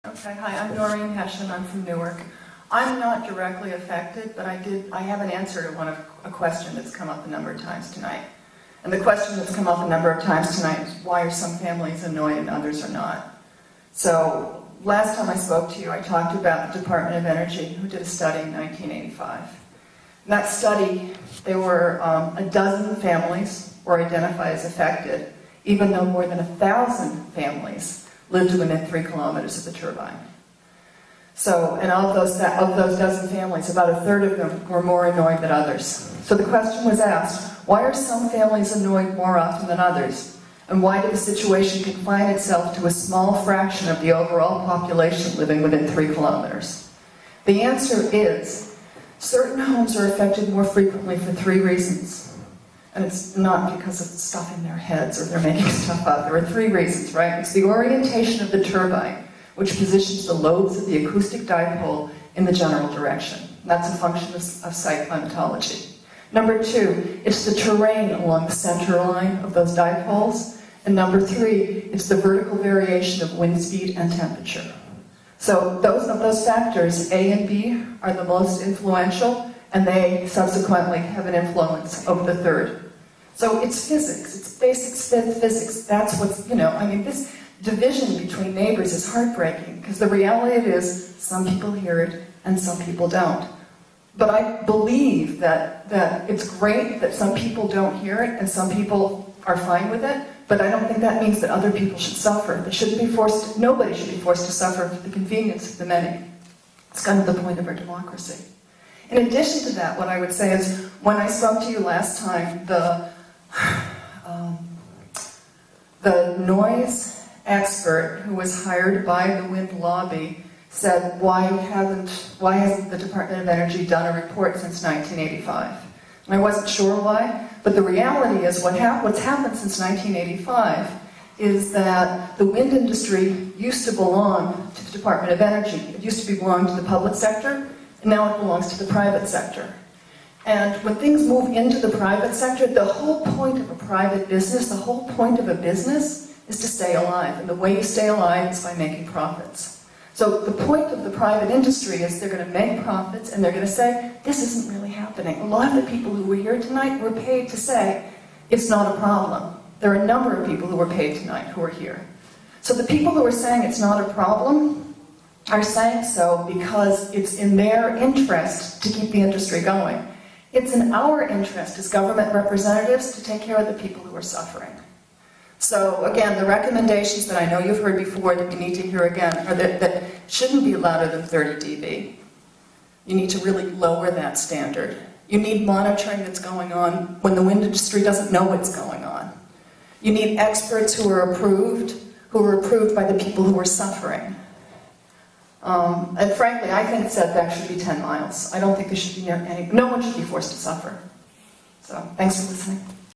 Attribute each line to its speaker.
Speaker 1: Okay, hi, I'm Noreen Hession. I'm from Newark. I'm not directly affected, but I have an answer to a question that's come up a number of times tonight. And the question that's come up a number of times tonight is, why are some families annoyed and others are not? So, last time I spoke to you, I talked about the Department of Energy, who did a study in 1985. In that study, there were a dozen families were identified as affected, even though more than 1,000 families lived within 3 kilometers of the turbine. So, and of those dozen families, about a third of them were more annoyed than others. So the question was asked, why are some families annoyed more often than others? And why did the situation confine itself to a small fraction of the overall population living within 3 kilometers? The answer is, certain homes are affected more frequently for 3 reasons. And it's not because of stuff in their heads or they're making stuff up. There are 3 reasons, right? It's the orientation of the turbine, which positions the lobes of the acoustic dipole in the general direction. That's a function of site climatology. Number 2, it's the terrain along the center line of those dipoles. And number 3, it's the vertical variation of wind speed and temperature. So those factors, A and B, are the most influential, and they subsequently have an influence over the third. So it's physics, it's basic physics. That's what's, this division between neighbors is heartbreaking, because the reality is some people hear it and some people don't. But I believe that it's great that some people don't hear it and some people are fine with it, but I don't think that means that other people should suffer. Nobody should be forced to suffer for the convenience of the many. It's kind of the point of our democracy. In addition to that, what I would say is, when I spoke to you last time, the noise expert who was hired by the wind lobby said, why hasn't the Department of Energy done a report since 1985? And I wasn't sure why, but the reality is what's happened since 1985 is that the wind industry used to belong to the Department of Energy. It used to belong to the public sector, and now it belongs to the private sector. And when things move into the private sector, the whole point of a private business, the whole point of a business is to stay alive. And the way you stay alive is by making profits. So the point of the private industry is they're going to make profits and they're going to say, this isn't really happening. A lot of the people who were here tonight were paid to say, it's not a problem. There are a number of people who were paid tonight who are here. So the people who are saying it's not a problem are saying so because it's in their interest to keep the industry going. It's in our interest as government representatives to take care of the people who are suffering. So again, the recommendations that I know you've heard before that you need to hear again are that shouldn't be louder than 30 dB. You need to really lower that standard. You need monitoring that's going on when the wind industry doesn't know what's going on. You need experts who are approved by the people who are suffering. And frankly, I think setback should be 10 miles. I don't think there should be no one should be forced to suffer. So, thanks for listening.